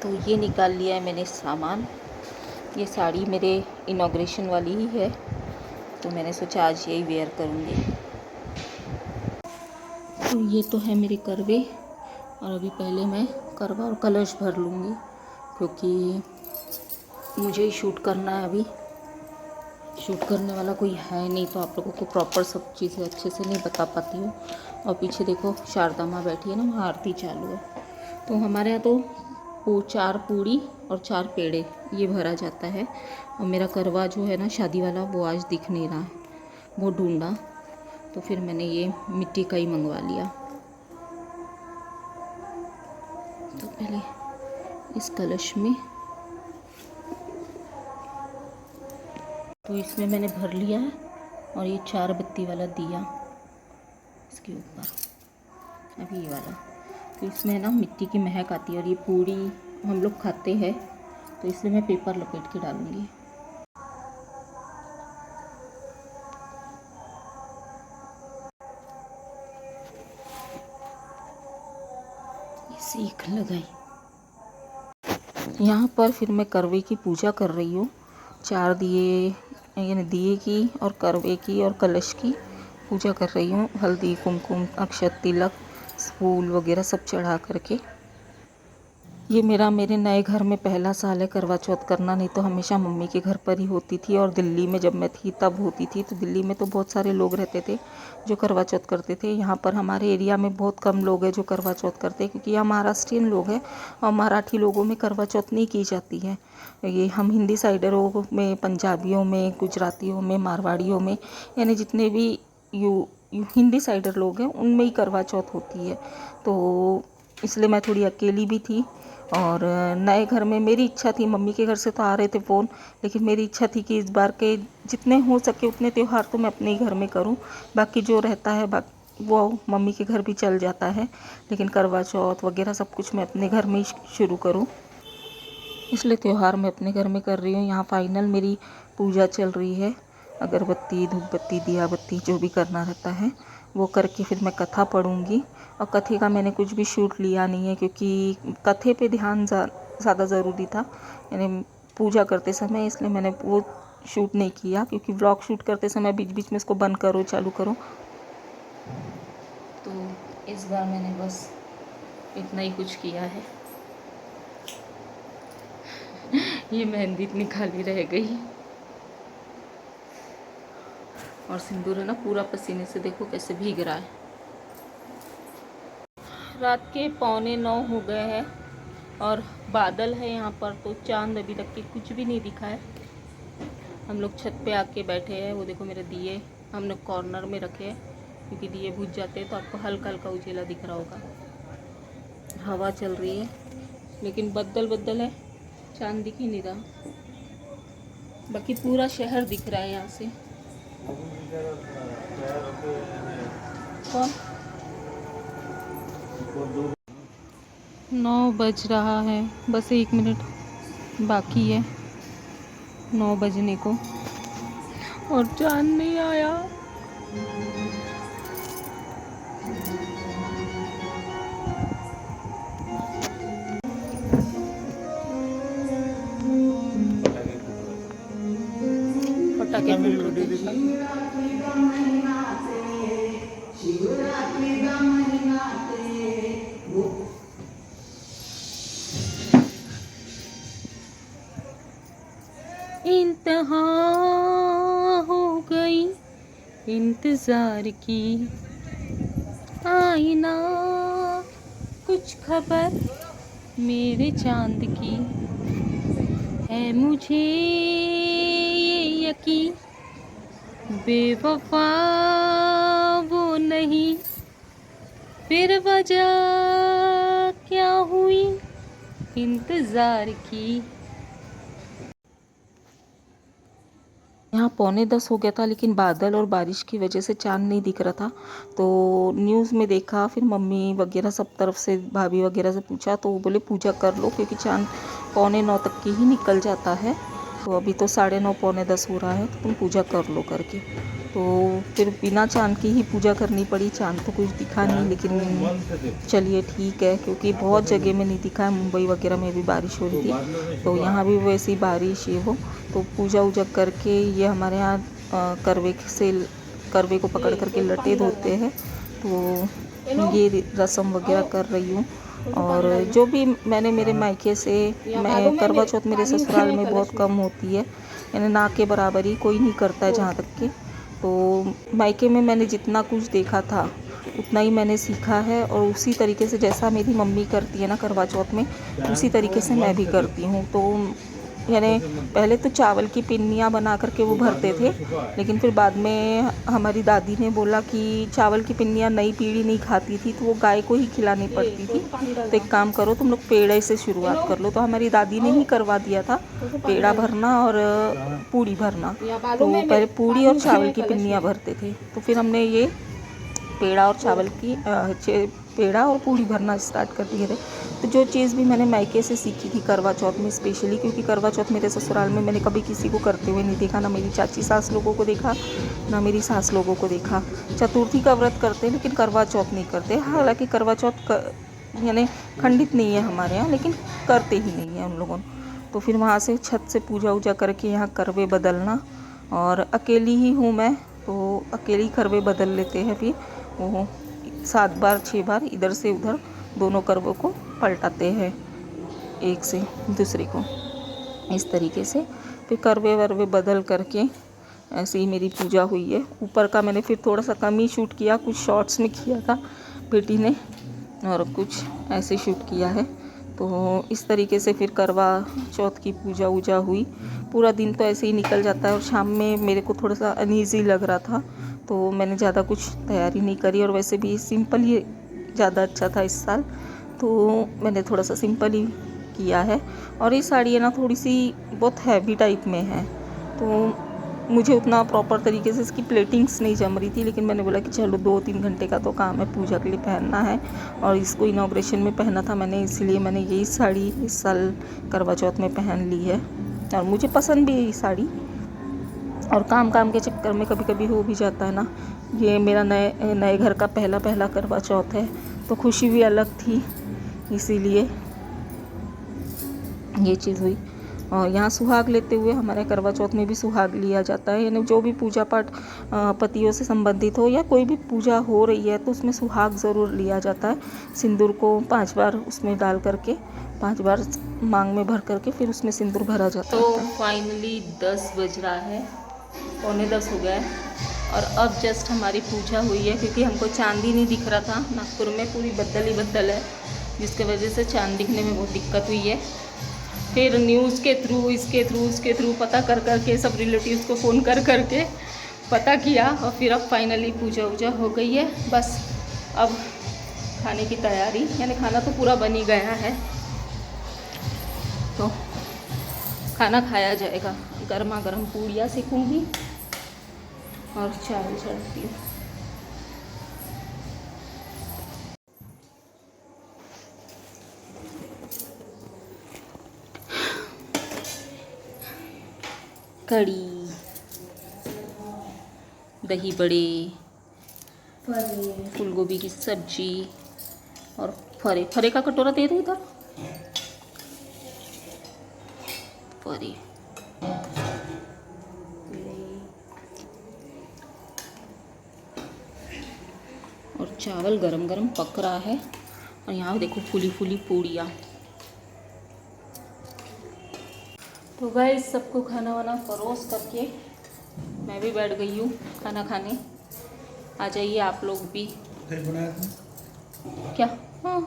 तो ये निकाल लिया है मैंने सामान। ये साड़ी मेरे इनॉग्रेशन वाली ही है, तो मैंने सोचा आज यही वेयर करूँगी। तो ये तो है मेरे करवे, और अभी पहले मैं करवा और कलश भर लूँगी, क्योंकि मुझे ही शूट करना है। अभी शूट करने वाला कोई है नहीं, तो आप लोगों को प्रॉपर सब चीज़ें अच्छे से नहीं बता पाती हूँ। और पीछे देखो शारदा माँ बैठी है ना, वहाँ आरती चालू है। तो हमारे यहाँ तो वो 4 पूड़ी और 4 पेड़े ये भरा जाता है। और मेरा करवा जो है ना शादी वाला, वो आज दिख नहीं रहा है, वो ढूंढा, तो फिर मैंने ये मिट्टी का ही मंगवा लिया। तो पहले इस कलश में, तो इसमें मैंने भर लिया है। और ये 4 बत्ती वाला दिया इसके ऊपर, अभी ये वाला, तो इसमें ना मिट्टी की महक आती है। और ये पूड़ी हम लोग खाते हैं, तो इसलिए मैं पेपर लपेट के डालूँगी। सीख लगाई। यहाँ पर फिर मैं करवे की पूजा कर रही हूँ। 4 दिए, यानी दिए की और करवे की और कलश की पूजा कर रही हूँ। हल्दी, कुमकुम, अक्षत, तिलक, फूल वगैरह सब चढ़ा करके। ये मेरे नए घर में पहला साल है करवा चौथ करना। नहीं तो हमेशा मम्मी के घर पर ही होती थी, और दिल्ली में जब मैं थी तब होती थी। तो दिल्ली में तो बहुत सारे लोग रहते थे जो करवा चौथ करते थे। यहाँ पर हमारे एरिया में बहुत कम लोग हैं जो करवा चौथ करते हैं, क्योंकि यहाँ महाराष्ट्रियन लोग हैं और मराठी लोगों में करवा चौथ नहीं की जाती है। ये हम हिंदी साइडरों में, पंजाबियों में, गुजरातियों में, मारवाड़ियों में, यानी जितने भी हिंदी साइडर लोग हैं उनमें ही करवा चौथ होती है। तो इसलिए मैं थोड़ी अकेली भी थी। और नए घर में मेरी इच्छा थी, मम्मी के घर से तो आ रहे थे फ़ोन, लेकिन मेरी इच्छा थी कि इस बार के जितने हो सके उतने त्यौहार तो मैं अपने ही घर में करूं। बाकी जो रहता है वो मम्मी के घर भी चल जाता है, लेकिन करवा चौथ वगैरह सब कुछ मैं अपने घर में ही शुरू करूं। इसलिए त्यौहार मैं अपने घर में कर रही हूँ। यहाँ फाइनल मेरी पूजा चल रही है। अगरबत्ती, धूप बत्ती, दिया बत्ती जो भी करना रहता है वो करके फिर मैं कथा पढ़ूँगी। और कथे का मैंने कुछ भी शूट लिया नहीं है, क्योंकि कथे पे ध्यान ज़्यादा ज़रूरी था, यानी पूजा करते समय, इसलिए मैंने वो शूट नहीं किया। क्योंकि व्लॉग शूट करते समय बीच बीच में इसको बंद करो चालू करो। तो इस बार मैंने बस इतना ही कुछ किया है। ये मेहंदी इतनी खाली रह गई, और सिंदूर है ना पूरा पसीने से देखो कैसे भीग रहा है। रात के 8:45 हो गए हैं और बादल है यहाँ पर, तो चांद अभी तक के कुछ भी नहीं दिखा है। हम लोग छत पे आके बैठे हैं। वो देखो मेरे दिए हमने कॉर्नर में रखे हैं, क्योंकि दिए बुझ जाते हैं तो आपको हल्का हल्का उजेला दिख रहा होगा। हवा चल रही है, लेकिन बद्दल है, चांद दिख ही नहीं रहा। बाकी पूरा शहर दिख रहा है यहाँ से। कौन? 9 बज रहा है, बस 1 मिनट बाकी है 9 बजने को, और चांद नहीं आया। पटाखे फूट रहे हैं। इंतहा हो गई इंतजार की, आईना कुछ खबर मेरे चांद की है, मुझे ये यकीन बेवफा वो नहीं, फिर वजह क्या हुई इंतजार की। यहाँ 9:45 हो गया था, लेकिन बादल और बारिश की वजह से चांद नहीं दिख रहा था। तो न्यूज़ में देखा, फिर मम्मी वगैरह सब तरफ से, भाभी वगैरह से पूछा, तो वो बोले पूजा कर लो, क्योंकि चांद 8:45 तक की ही निकल जाता है। तो अभी तो 9:30 पौने 10 हो रहा है, तो तुम पूजा कर लो करके। तो फिर बिना चाँद की ही पूजा करनी पड़ी। चाँद तो कुछ दिखा नहीं, लेकिन चलिए ठीक है, क्योंकि बहुत जगह में नहीं दिखा है। मुंबई वगैरह में भी बारिश हो रही थी, तो यहाँ भी वैसी बारिश ये हो। तो पूजा वूजा करके ये हमारे यहाँ करवे को पकड़ करके लटे धोते हैं। तो ये रस्म वगैरह कर रही हूँ। और जो भी मैंने मेरे मायके से, मैं करवा चौथ मेरे ससुराल में बहुत कम होती है, यानी ना के बराबर ही कोई नहीं करता है जहाँ तक कि। तो मायके में मैंने जितना कुछ देखा था उतना ही मैंने सीखा है, और उसी तरीके से जैसा मेरी मम्मी करती है ना करवा चौथ में, उसी तरीके से मैं भी करती हूँ। तो यानी पहले तो चावल की पिन्नियाँ बना करके वो भरते थे, लेकिन फिर बाद में हमारी दादी ने बोला कि चावल की पिन्नियाँ नई पीढ़ी नहीं खाती थी, तो वो गाय को ही खिलानी पड़ती थी। तो एक काम करो, तुम लोग पेड़े से शुरुआत कर लो। तो हमारी दादी ने ही करवा दिया था, पेड़ा भरना और पूड़ी भरना। तो पहले पूड़ी और चावल की पिन्नियाँ भरते थे, तो फिर हमने ये पेड़ा और चावल की पेड़ा और पूड़ी भरना स्टार्ट कर दिए थे। तो जो चीज़ भी मैंने मायके से सीखी थी करवा चौथ में स्पेशली, क्योंकि करवा चौथ मेरे ससुराल में मैंने कभी किसी को करते हुए नहीं देखा, ना मेरी चाची सास लोगों को देखा, ना मेरी सास लोगों को देखा। चतुर्थी का व्रत करते हैं लेकिन करवा चौथ नहीं करते। हालांकि करवा चौथ यानी खंडित नहीं है हमारे यहाँ, लेकिन करते ही नहीं है उन लोगों। तो फिर वहाँ से छत से पूजा वूजा करके यहाँ करवे बदलना, और अकेली ही हूँ मैं, तो अकेली करवे बदल लेते हैं। फिर वो 7 बार 6 बार इधर से उधर दोनों करवों को पलटाते हैं, एक से दूसरे को, इस तरीके से। फिर करवे वरवे बदल करके ऐसे ही मेरी पूजा हुई है। ऊपर का मैंने फिर थोड़ा सा कम ही शूट किया, कुछ शॉर्ट्स में किया था बेटी ने, और कुछ ऐसे शूट किया है। तो इस तरीके से फिर करवा चौथ की पूजा वूजा हुई। पूरा दिन तो ऐसे ही निकल जाता है, और शाम में मेरे को थोड़ा सा अनईज़ी लग रहा था, तो मैंने ज़्यादा कुछ तैयारी नहीं करी। और वैसे भी सिंपल ही ज़्यादा अच्छा था इस साल, तो मैंने थोड़ा सा सिंपल ही किया है। और ये साड़ी है ना, थोड़ी सी बहुत हैवी टाइप में है, तो मुझे उतना प्रॉपर तरीके से इसकी प्लेटिंग्स नहीं जम रही थी। लेकिन मैंने बोला कि चलो 2-3 घंटे का तो काम है, पूजा के लिए पहनना है, और इसको इनॉग्रेशन में पहना था मैंने, इसलिए मैंने यही साड़ी इस साल करवा चौथ में पहन ली है। और मुझे पसंद भी है ये साड़ी, और काम के चक्कर में कभी कभी हो भी जाता है ना। ये मेरा नए घर का पहला करवा चौथ है, तो खुशी भी अलग थी, इसीलिए ये चीज़ हुई। और यहाँ सुहाग लेते हुए, हमारे करवा चौथ में भी सुहाग लिया जाता है, यानी जो भी पूजा पाठ पतियों से संबंधित हो या कोई भी पूजा हो रही है, तो उसमें सुहाग ज़रूर लिया जाता है। सिंदूर को 5 बार उसमें डाल करके, 5 बार मांग में भर करके फिर उसमें सिंदूर भरा जाता है। तो फाइनली 10 बज रहा है, पौने 10 हो गया है, और अब जस्ट हमारी पूजा हुई है, क्योंकि हमको चांद ही नहीं दिख रहा था। नागपुर में पूरी बद्दल ही बद्दल है, जिसकी वजह से चांद दिखने में बहुत दिक्कत हुई है। फिर न्यूज़ के थ्रू, उसके थ्रू पता कर करके, सब रिलेटिव्स को फ़ोन कर करके पता किया, और फिर अब फाइनली पूजा वूजा हो गई है। बस अब खाने की तैयारी, यानी खाना तो पूरा बन ही गया है, तो खाना खाया जाएगा। गर्मा गर्म पूड़ियाँ सेकूँगी और चावल चढ़ती हूँ। कड़ी, दही बड़े, फूल गोभी की सब्जी, और फरे का कटोरा दे दो इधर। फरे और चावल गरम गरम पक रहा है, और यहाँ देखो फूली फूली पूड़ियाँ। तो गाइस, सबको खाना वाना परोस करके मैं भी बैठ गई हूँ खाना खाने। आ जाइए आप लोग भी। क्या? हाँ,